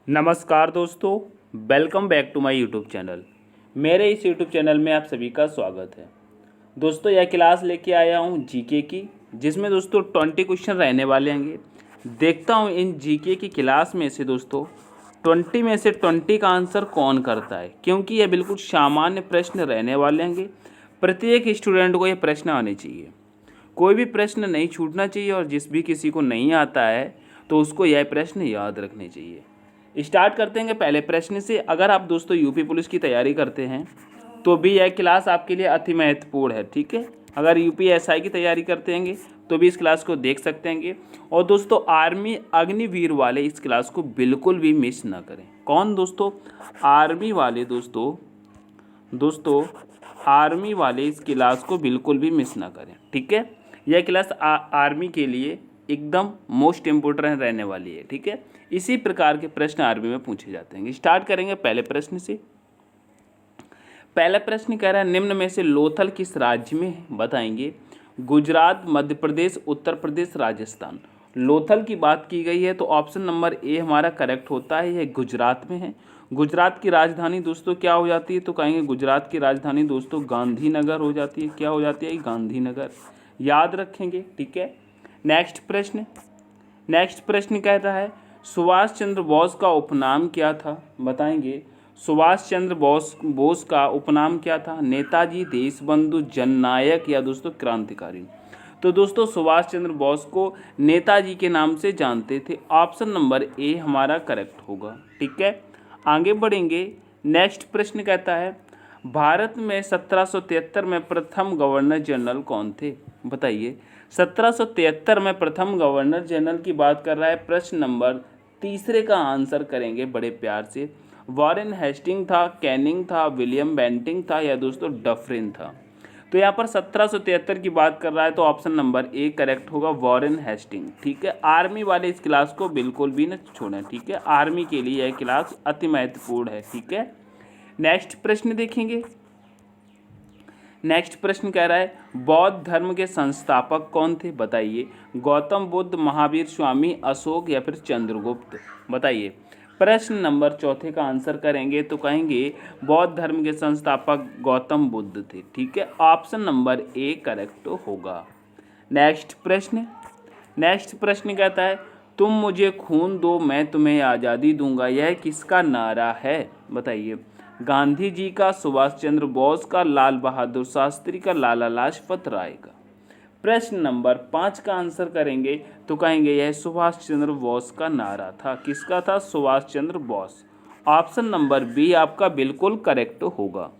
नमस्कार दोस्तों, welcome back to my YouTube channel. मेरे इस यूट्यूब चैनल में आप सभी का स्वागत है। दोस्तों यह क्लास लेके आया हूँ जीके की, जिसमें दोस्तों 20 क्वेश्चन रहने वाले हैं। देखता हूँ इन जीके की क्लास में से दोस्तों 20 में से 20 का आंसर कौन करता है, क्योंकि यह बिल्कुल सामान्य प्रश्न रहने वाले हैं। प्रत्येक स्टूडेंट को यह प्रश्न आने चाहिए, कोई भी प्रश्न नहीं छूटना चाहिए, और जिस भी किसी को नहीं आता है तो उसको यह प्रश्न याद रखने चाहिए। स्टार्ट करते हैं पहले प्रश्न से। अगर आप दोस्तों यूपी पुलिस की तैयारी करते हैं तो भी यह क्लास आपके लिए अति महत्वपूर्ण है, ठीक है। अगर यूपी एसआई की तैयारी करते हैं तो भी इस क्लास को देख सकते हैं। और दोस्तों आर्मी अग्निवीर वाले इस क्लास को बिल्कुल भी मिस ना करें। कौन दोस्तों? आर्मी वाले दोस्तों आर्मी वाले इस क्लास को बिल्कुल भी मिस ना करें, ठीक है। यह क्लास आर्मी के लिए एकदम मोस्ट इम्पोर्टेंट रहने वाली है, ठीक है। इसी प्रकार के प्रश्न आर्मी में पूछे जाते हैं। स्टार्ट करेंगे पहले प्रश्न से। पहला प्रश्न कह रहा है निम्न में से लोथल किस राज्य में है? बताएंगे। गुजरात, मध्य प्रदेश, उत्तर प्रदेश, राजस्थान। लोथल की बात की गई है तो ऑप्शन नंबर ए हमारा करेक्ट होता है, यह गुजरात में है। गुजरात की राजधानी दोस्तों क्या हो जाती है? तो कहेंगे गुजरात की राजधानी दोस्तों गांधीनगर हो जाती है। क्या हो जाती है? गांधीनगर। याद रखेंगे, ठीक है। नेक्स्ट प्रश्न कहता है सुभाष चंद्र बोस का उपनाम क्या था? बताएंगे। सुभाष चंद्र बोस का उपनाम क्या था? नेताजी, देशबंधु, जननायक या दोस्तों क्रांतिकारी। तो दोस्तों सुभाष चंद्र बोस को नेताजी के नाम से जानते थे। ऑप्शन नंबर ए हमारा करेक्ट होगा, ठीक है। आगे बढ़ेंगे। नेक्स्ट प्रश्न कहता है भारत में 1773 में प्रथम गवर्नर जनरल कौन थे? बताइए। 1773 में प्रथम गवर्नर जनरल की बात कर रहा है। प्रश्न नंबर तीसरे का आंसर करेंगे बड़े प्यार से। वॉरेन हेस्टिंग था, कैनिंग था, विलियम बेंटिंग था या दोस्तों डफरिन था। तो यहाँ पर 1773 की बात कर रहा है तो ऑप्शन नंबर ए करेक्ट होगा, वॉरेन हेस्टिंग, ठीक है। आर्मी वाले इस क्लास को बिल्कुल भी न छोड़ें, ठीक है। आर्मी के लिए यह क्लास अति महत्वपूर्ण है, ठीक है। नेक्स्ट प्रश्न देखेंगे। नेक्स्ट प्रश्न कह रहा है बौद्ध धर्म के संस्थापक कौन थे? बताइए। गौतम बुद्ध, महावीर स्वामी, अशोक या फिर चंद्रगुप्त। बताइए। प्रश्न नंबर चौथे का आंसर करेंगे तो कहेंगे बौद्ध धर्म के संस्थापक गौतम बुद्ध थे, ठीक है। ऑप्शन नंबर ए करेक्ट होगा। नेक्स्ट प्रश्न कहता है तुम मुझे खून दो मैं तुम्हें आज़ादी दूंगा, यह किसका नारा है? बताइए। गांधी जी का, सुभाष चंद्र बोस का, लाल बहादुर शास्त्री का, लाला लाजपत राय का। प्रश्न नंबर 5 का आंसर करेंगे तो कहेंगे यह सुभाष चंद्र बोस का नारा था। किसका था? Subhash Chandra Bose. Option number B आपका बिल्कुल करेक्ट होगा।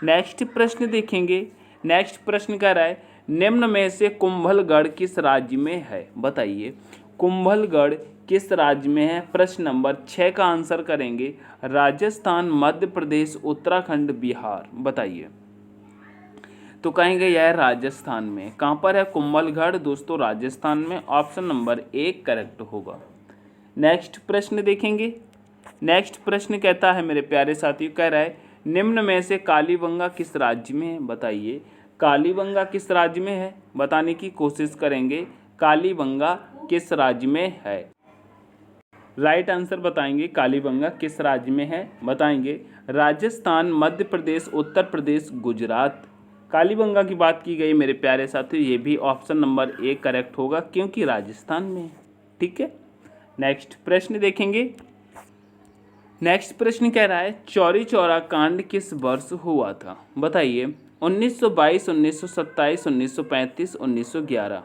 नेक्स्ट प्रश्न देखेंगे। नेक्स्ट प्रश्न कह रहा है निम्न में से कुंभलगढ़ किस राज्य में है? बताइए। कुंभलगढ़ किस राज्य में है? प्रश्न नंबर 6 का आंसर करेंगे राजस्थान, मध्य प्रदेश, उत्तराखंड, बिहार। बताइए। तो कहेंगे यह राजस्थान में। कहाँ पर है कुंभलगढ़? दोस्तों राजस्थान में। ऑप्शन नंबर ए करेक्ट होगा। नेक्स्ट प्रश्न देखेंगे। नेक्स्ट प्रश्न कहता है मेरे प्यारे साथियों, कह रहा है निम्न में से कालीबंगा किस राज्य में है? बताइए। कालीबंगा किस राज्य में है? बताने की कोशिश करेंगे। कालीबंगा किस राज्य में है? राइट आंसर बताएंगे। कालीबंगा किस राज्य में है? बताएंगे। राजस्थान, मध्य प्रदेश, उत्तर प्रदेश, गुजरात। कालीबंगा की बात की गई मेरे प्यारे साथियों, ये भी ऑप्शन नंबर ए करेक्ट होगा क्योंकि राजस्थान में है, ठीक है। नेक्स्ट प्रश्न देखेंगे। नेक्स्ट प्रश्न कह रहा है चौरी चौरा कांड किस वर्ष हुआ था? बताइए। 1922, 1927, 1935, 1911।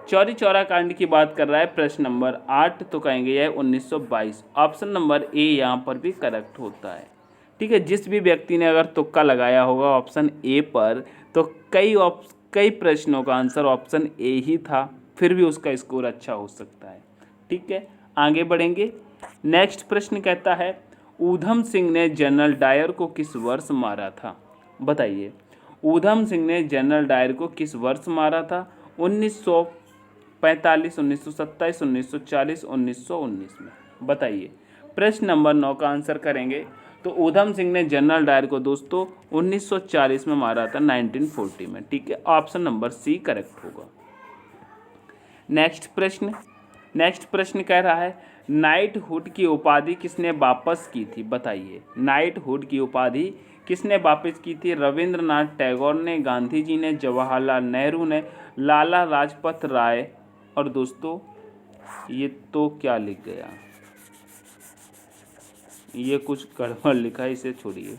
चौरी चौरा कांड की बात कर रहा है। प्रश्न नंबर 8 तो कहेंगे यह 1922। ऑप्शन नंबर ए यहाँ पर भी करेक्ट होता है, ठीक है। जिस भी व्यक्ति ने अगर तुक्का लगाया होगा ऑप्शन ए पर तो कई प्रश्नों का आंसर ऑप्शन ए ही था, फिर भी उसका स्कोर अच्छा हो सकता है, ठीक है। आगे बढ़ेंगे। नेक्स्ट प्रश्न कहता है ऊधम सिंह ने जनरल डायर को किस वर्ष मारा था? बताइए। ऊधम सिंह ने जनरल डायर को किस वर्ष मारा था? 1945, 1927, 1940, 1919 में। बताइए। प्रश्न नंबर 9 का आंसर करेंगे तो ऊधम सिंह ने जनरल डायर को दोस्तों 1940 में मारा था, 1940 में, ठीक है। ऑप्शन नंबर सी करेक्ट होगा। नेक्स्ट प्रश्न कह रहा है नाइटहुड की उपाधि किसने वापस की थी? बताइए, नाइटहुड की उपाधि किसने वापस की थी? रविंद्रनाथ टैगोर ने, गांधी जी ने, जवाहरलाल नेहरू ने, लाला लाजपत राय। और दोस्तों ये तो क्या लिख गया, ये कुछ गड़बड़ लिखा है, इसे छोड़िए।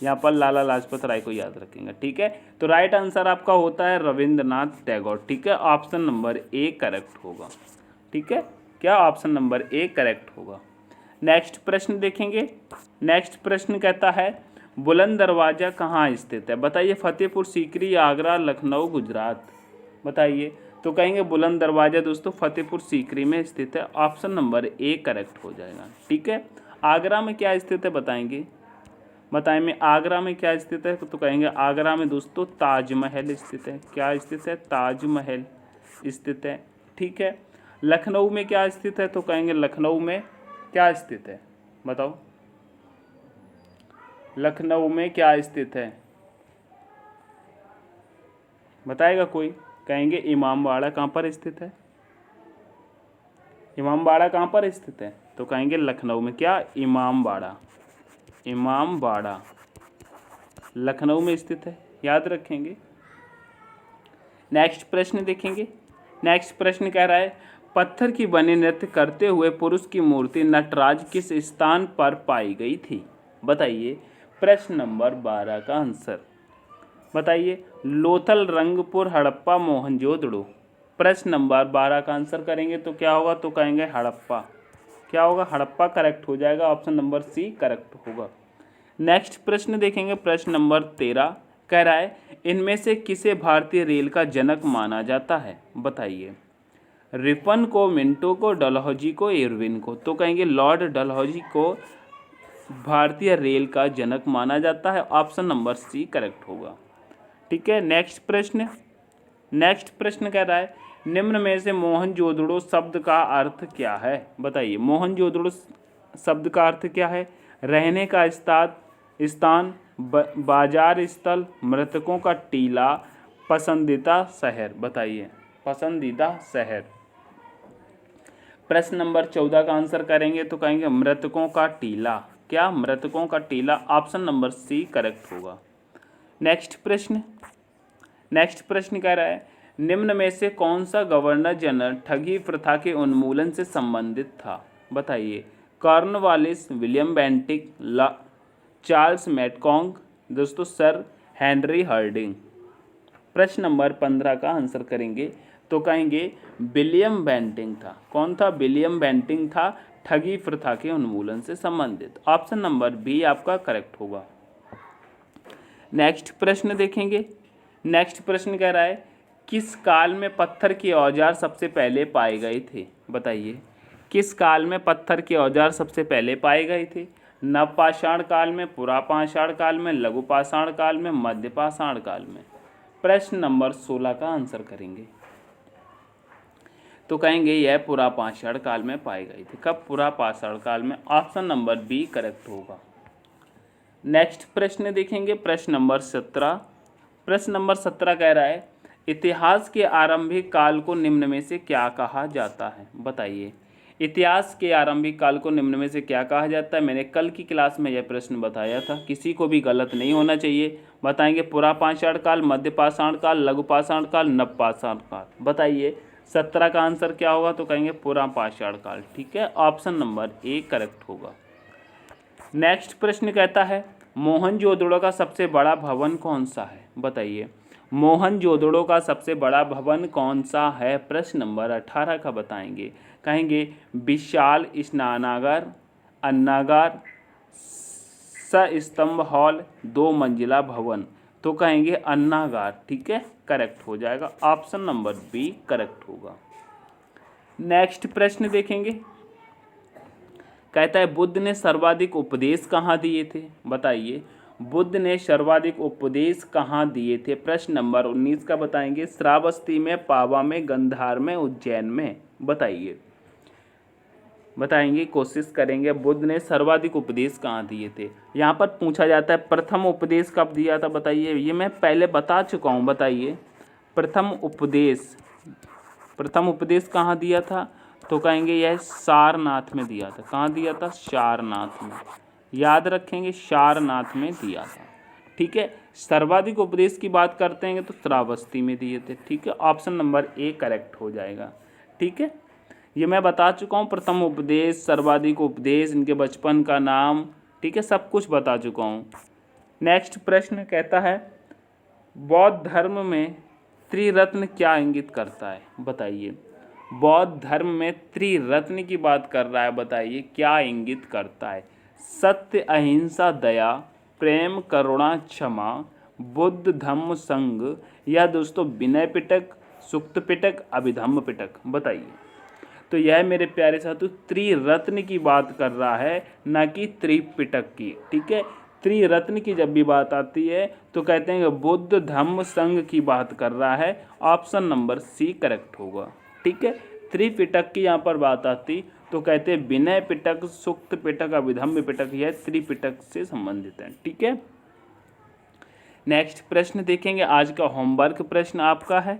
यहाँ पर लाला लाजपत राय को याद रखेंगे, ठीक है। तो राइट आंसर आपका होता है रविंद्रनाथ टैगोर, ठीक है। ऑप्शन नंबर ए करेक्ट होगा, ठीक है। क्या ऑप्शन नंबर ए करेक्ट होगा। नेक्स्ट प्रश्न देखेंगे। नेक्स्ट प्रश्न कहता है बुलंद दरवाज़ा कहाँ स्थित है? बताइए, फतेहपुर सीकरी, आगरा, लखनऊ, गुजरात। बताइए। तो कहेंगे बुलंद दरवाज़ा दोस्तों फतेहपुर सीकरी में स्थित है। ऑप्शन नंबर ए करेक्ट हो जाएगा, ठीक है। आगरा में क्या स्थित है बताएंगे? बताएं में आगरा में क्या स्थित है? तो कहेंगे आगरा में दोस्तों ताजमहल स्थित है। क्या स्थित है? ताजमहल स्थित है, ठीक है। लखनऊ में क्या स्थित है? तो कहेंगे लखनऊ में क्या स्थित है? बताओ, लखनऊ में क्या स्थित है? बताएगा कोई? कहेंगे इमामबाड़ा। कहाँ पर स्थित है? इमामबाड़ा कहाँ पर स्थित है? तो कहेंगे लखनऊ में। क्या? इमामबाड़ा। इमामबाड़ा लखनऊ में स्थित है, याद रखेंगे। नेक्स्ट प्रश्न देखेंगे। नेक्स्ट प्रश्न कह रहा है पत्थर की बनी नृत्य करते हुए पुरुष की मूर्ति नटराज किस स्थान पर पाई गई थी? बताइए। प्रश्न नंबर 12 का आंसर बताइए। लोथल, रंगपुर, हड़प्पा, मोहनजोदड़ो। प्रश्न नंबर 12 का आंसर करेंगे तो क्या होगा? तो कहेंगे हड़प्पा। क्या होगा? हड़प्पा करेक्ट हो जाएगा। ऑप्शन नंबर सी करेक्ट होगा। नेक्स्ट प्रश्न देखेंगे। प्रश्न नंबर 13 कह रहा है इनमें से किसे भारतीय रेल का जनक माना जाता है? बताइए। रिपन को, मिंटो को, डलहौजी को, इरविन को। तो कहेंगे लॉर्ड डलहौजी को भारतीय रेल का जनक माना जाता है। ऑप्शन नंबर सी करेक्ट होगा, ठीक है। नेक्स्ट प्रश्न। नेक्स्ट प्रश्न कह रहा है निम्न में से मोहनजोदड़ो शब्द का अर्थ क्या है? बताइए। मोहनजोदड़ो शब्द का अर्थ क्या है? रहने का स्थान, बाजार स्थल, मृतकों का टीला, पसंदीदा शहर। बताइए। पसंदीदा शहर। प्रश्न नंबर 14 का आंसर करेंगे तो कहेंगे मृतकों का टीला। क्या? मृतकों का टीला। ऑप्शन नंबर सी करेक्ट होगा। नेक्स्ट प्रश्न। नेक्स्ट प्रश्न कह रहा है निम्न में से कौन सा गवर्नर जनरल ठगी प्रथा के उन्मूलन से संबंधित था? बताइए। कॉर्नवालिस, विलियम बेंटिक, चार्ल्स मैककॉन्ग, दोस्तों सर हेनरी हार्डिंग। प्रश्न नंबर 15 का आंसर करेंगे तो कहेंगे विलियम बेंटिंग था। कौन था? विलियम बेंटिंग था ठगी प्रथा के उन्मूलन से संबंधित। ऑप्शन नंबर बी आपका करेक्ट होगा। नेक्स्ट प्रश्न देखेंगे। नेक्स्ट प्रश्न कह रहा है किस काल में पत्थर के औजार सबसे पहले पाए गए थे? बताइए। किस काल में पत्थर के औजार सबसे पहले पाए गए थे? नवपाषाण काल में, पुरापाषाण काल में, लघुपाषाण काल में, मध्यपाषाण काल में। प्रश्न नंबर 16 का आंसर करेंगे तो कहेंगे यह पुरापाषाण काल में पाए गए थे। कब? पुरापाषाण काल में। ऑप्शन नंबर बी करेक्ट होगा। नेक्स्ट प्रश्न देखेंगे। प्रश्न नंबर 17। प्रश्न नंबर 17 कह रहा है इतिहास के आरंभिक काल को निम्न में से क्या कहा जाता है? बताइए। इतिहास के आरंभिक काल को निम्न में से क्या कहा जाता है? मैंने कल की क्लास में यह प्रश्न बताया था, किसी को भी गलत नहीं होना चाहिए। बताएंगे पुरापाषाण काल, मध्यपाषाण काल, लघुपाषाण काल, नवपाषाण काल। बताइए 17 का आंसर क्या होगा? तो कहेंगे पुरापाषाण काल, ठीक है। ऑप्शन नंबर ए करेक्ट होगा। नेक्स्ट प्रश्न कहता है मोहनजोदड़ो का सबसे बड़ा भवन कौन सा है? बताइए। मोहनजोदड़ो का सबसे बड़ा भवन कौन सा है? प्रश्न नंबर 18 का बताएंगे। कहेंगे विशाल स्नानागार, अन्नागार, सस्तंभ हॉल, 2 मंजिला भवन। तो कहेंगे अन्नागार, ठीक है, करेक्ट हो जाएगा। ऑप्शन नंबर बी करेक्ट होगा। नेक्स्ट प्रश्न देखेंगे। कहता है बुद्ध ने सर्वाधिक उपदेश कहाँ दिए थे? बताइए। बुद्ध ने सर्वाधिक उपदेश कहाँ दिए थे? प्रश्न नंबर 19 का बताएंगे। श्रावस्ती में, पावा में, गंधार में, उज्जैन में। बताइए। बताएंगे, कोशिश करेंगे। बुद्ध ने सर्वाधिक उपदेश कहाँ दिए थे? यहाँ पर पूछा जाता है प्रथम उपदेश कब दिया था? बताइए। ये मैं पहले बता चुका हूँ। बताइए। प्रथम उपदेश कहाँ दिया था? तो कहेंगे यह सारनाथ में दिया था। कहाँ दिया था? सारनाथ में। याद रखेंगे, सारनाथ में दिया था। ठीक है। सर्वाधिक उपदेश की बात करते हैं तो श्रावस्ती में दिए थे। ठीक है, ऑप्शन नंबर ए करेक्ट हो जाएगा। ठीक है, ये मैं बता चुका हूँ, प्रथम उपदेश, सर्वाधिक उपदेश, इनके बचपन का नाम, ठीक है, सब कुछ बता चुका हूँ। नेक्स्ट प्रश्न कहता है बौद्ध धर्म में त्रिरत्न क्या इंगित करता है? बताइए। बौद्ध धर्म में त्रिरत्न की बात कर रहा है, बताइए क्या इंगित करता है? सत्य, अहिंसा, दया, प्रेम, करुणा, क्षमा, बुद्ध धम्म संघ, या दोस्तों विनय पिटक, सुक्त पिटक, अभिधम्म पिटक? बताइए। तो यह मेरे प्यारे साथियों त्रिरत्न की बात कर रहा है, ना कि त्रिपिटक की। ठीक है, त्रिरत्न की जब भी बात आती है तो कहते हैं कि बुद्ध धम्म संघ की बात कर रहा है। ऑप्शन नंबर सी करेक्ट होगा। ठीक है, त्रिपिटक की यहाँ पर बात आती तो कहते हैं विनय पिटक, सुक्त पिटक, अभिधम्म पिटक, यह त्रिपिटक से संबंधित है। ठीक है, नेक्स्ट प्रश्न देखेंगे। आज का होमवर्क प्रश्न आपका है।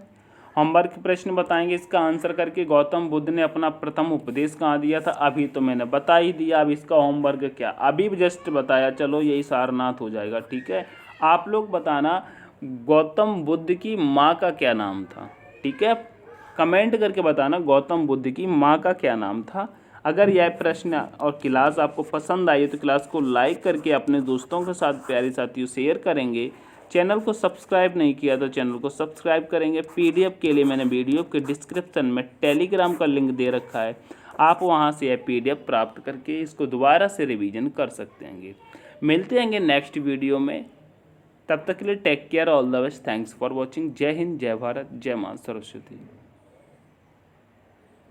होमवर्क प्रश्न बताएंगे, इसका आंसर करके गौतम बुद्ध ने अपना प्रथम उपदेश कहाँ दिया था? अभी तो मैंने बता ही दिया। अब इसका होमवर्क क्या, अभी जस्ट बताया, चलो यही सारनाथ हो जाएगा। ठीक है, आप लोग बताना गौतम बुद्ध की माँ का क्या नाम था? ठीक है, कमेंट करके बताना गौतम बुद्ध की माँ का क्या नाम था। अगर यह प्रश्न और क्लास आपको पसंद आई तो क्लास को लाइक करके अपने दोस्तों के साथ, प्यारे साथियों, शेयर करेंगे। चैनल को सब्सक्राइब नहीं किया तो चैनल को सब्सक्राइब करेंगे। पीडीएफ के लिए मैंने वीडियो के डिस्क्रिप्शन में टेलीग्राम का लिंक दे रखा है, आप वहां से यह पीडीएफ प्राप्त करके इसको दोबारा से रिवीजन कर सकते हैं। मिलते हैं नेक्स्ट वीडियो में, तब तक के लिए take care, all the best, thanks for watching. जय हिंद, जय भारत, जय मां सरस्वती।